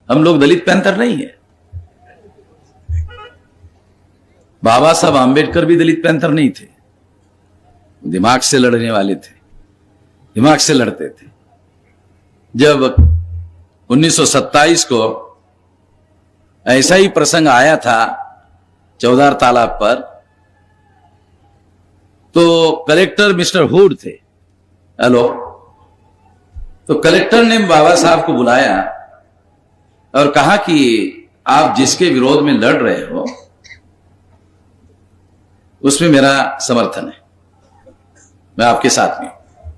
हम लोग दलित पैंथर नहीं है। बाबा साहब आंबेडकर भी दलित पैंथर नहीं थे, दिमाग से लड़ने वाले थे, दिमाग से लड़ते थे। जब 1927 को ऐसा ही प्रसंग आया था चौधार तालाब पर, तो कलेक्टर मिस्टर हुड थे, हेलो, तो कलेक्टर ने बाबा साहब को बुलाया और कहा कि आप जिसके विरोध में लड़ रहे हो उसमें मेरा समर्थन है, मैं आपके साथ में हूं,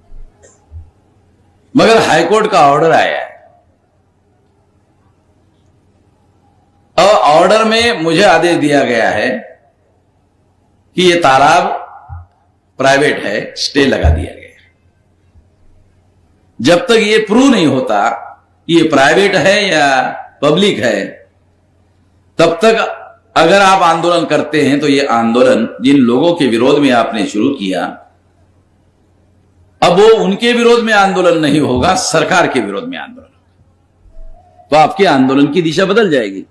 मगर हाईकोर्ट का ऑर्डर आया है और ऑर्डर में मुझे आदेश दिया गया है कि यह तालाब प्राइवेट है, स्टे लगा दिया गया है। जब तक यह प्रूव नहीं होता कि यह प्राइवेट है या पब्लिक है, तब तक अगर आप आंदोलन करते हैं तो यह आंदोलन जिन लोगों के विरोध में आपने शुरू किया, अब वो उनके विरोध में आंदोलन नहीं होगा, सरकार के विरोध में आंदोलन होगा, तो आपके आंदोलन की दिशा बदल जाएगी।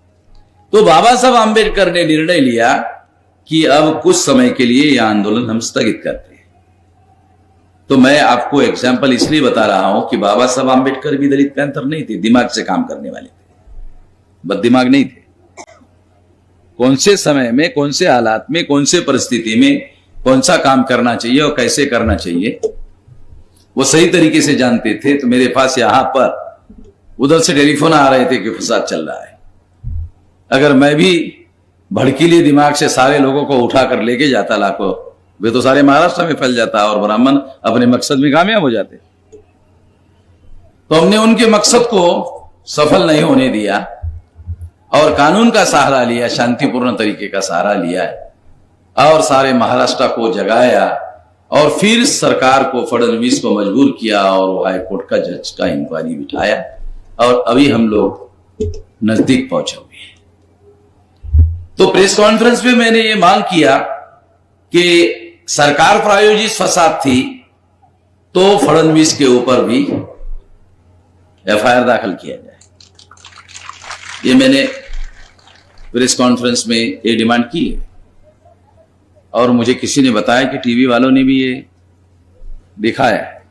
तो बाबा साहब आंबेडकर ने निर्णय लिया कि अब कुछ समय के लिए यह आंदोलन हम स्थगित करते हैं। तो मैं आपको एग्जाम्पल इसलिए बता रहा हूं कि बाबा साहब आंबेडकर भी दलित पैंथर नहीं थे, दिमाग से काम करने वाले थे, बद दिमाग नहीं थे। कौन से समय में, कौन से हालात में, कौन से परिस्थिति में कौन सा काम करना चाहिए और कैसे करना चाहिए वो सही तरीके से जानते थे। तो मेरे पास यहां पर उधर से टेलीफोन आ रहे थे कि फसाद चल रहा है। अगर मैं भी भड़कीले दिमाग से सारे लोगों को उठाकर लेके जाता लाखों, वे तो सारे महाराष्ट्र में फैल जाता और ब्राह्मण अपने मकसद में कामयाब हो जाते। तो हमने उनके मकसद को सफल नहीं होने दिया और कानून का सहारा लिया, शांतिपूर्ण तरीके का सहारा लिया और सारे महाराष्ट्र को जगाया और फिर सरकार को, फडणवीस को मजबूर किया और वो हाईकोर्ट का जज का इंक्वायरी बिठाया और अभी हम लोग नजदीक पहुंचे हुए हैं। तो प्रेस कॉन्फ्रेंस में मैंने ये मांग किया कि सरकार प्रायोजित फसाद थी तो फडणवीस के ऊपर भी एफआईआर दाखिल किया जाए। ये मैंने प्रेस कॉन्फ्रेंस में ये डिमांड की है और मुझे किसी ने बताया कि टीवी वालों ने भी ये दिखाया है।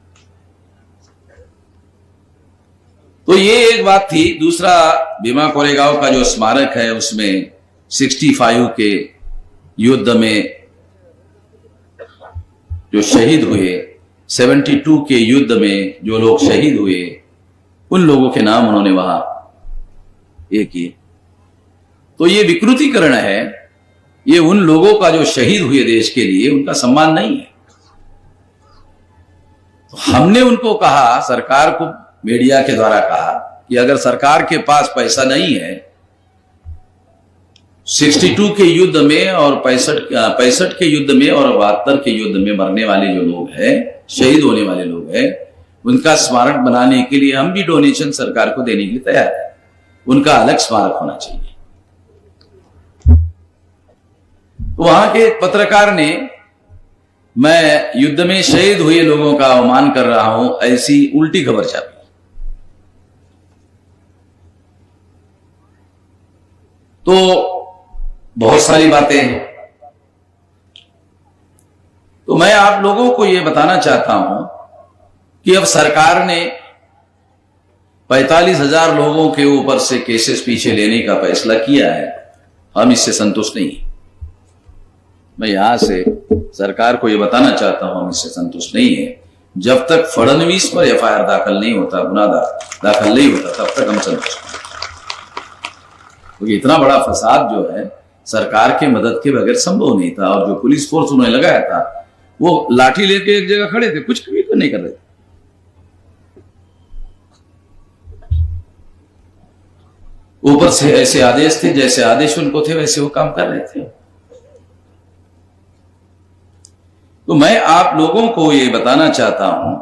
तो ये एक बात थी। दूसरा, भीमा कोरेगांव का जो स्मारक है उसमें 65 के युद्ध में जो शहीद हुए, 72 के युद्ध में जो लोग शहीद हुए, उन लोगों के नाम उन्होंने वहां ये किए। तो ये विकृतीकरण है, ये उन लोगों का जो शहीद हुए देश के लिए, उनका सम्मान नहीं है। तो हमने उनको कहा, सरकार को मीडिया के द्वारा कहा कि अगर सरकार के पास पैसा नहीं है, 62 के युद्ध में और 65 के युद्ध में और 72 के युद्ध में मरने वाले जो लोग हैं, शहीद होने वाले लोग हैं, उनका स्मारक बनाने के लिए हम भी डोनेशन सरकार को देने के लिए तैयार है। उनका अलग स्मारक होना चाहिए। तो वहां के पत्रकार ने, मैं युद्ध में शहीद हुए लोगों का अवमान कर रहा हूं, ऐसी उल्टी खबर छापी। तो बहुत सारी बातें हैं। तो मैं आप लोगों को यह बताना चाहता हूं कि अब सरकार ने 45,000 लोगों के ऊपर से केसेस पीछे लेने का फैसला किया है। हम इससे संतुष्ट नहीं। मैं यहां से सरकार को यह बताना चाहता हूं, हम इससे संतुष्ट नहीं है। जब तक फडणवीस पर एफआईआर दाखिल नहीं होता, गुना दाखिल नहीं होता, तब तक हम संतुष्ट नहीं। क्योंकि इतना बड़ा फसाद जो है सरकार के मदद के बगैर संभव नहीं था। और जो पुलिस फोर्स उन्होंने लगाया था, वो लाठी लेके एक जगह खड़े थे, कुछ भी तो नहीं कर रहे थे। ऊपर से ऐसे आदेश थे, जैसे आदेश उनको थे वैसे वो काम कर रहे थे। तो मैं आप लोगों को ये बताना चाहता हूं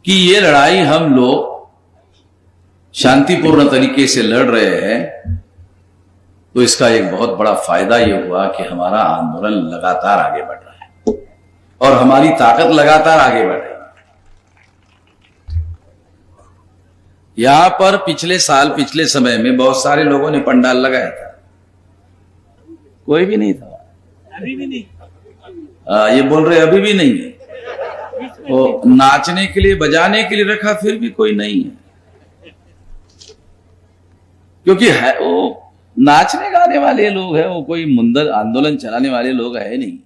कि ये लड़ाई हम लोग शांतिपूर्ण तरीके से लड़ रहे हैं। तो इसका एक बहुत बड़ा फायदा यह हुआ कि हमारा आंदोलन लगातार आगे बढ़ रहा है और हमारी ताकत लगातार आगे बढ़ रही है। यहां पर पिछले समय में बहुत सारे लोगों ने पंडाल लगाया था, कोई भी नहीं था। अभी भी नहीं। ये बोल रहे अभी भी नहीं है। वो नाचने के लिए बजाने के लिए रखा, फिर भी कोई नहीं है, क्योंकि है वो नाचने गाने वाले लोग हैं, वो कोई मुंदर आंदोलन चलाने वाले लोग है नहीं।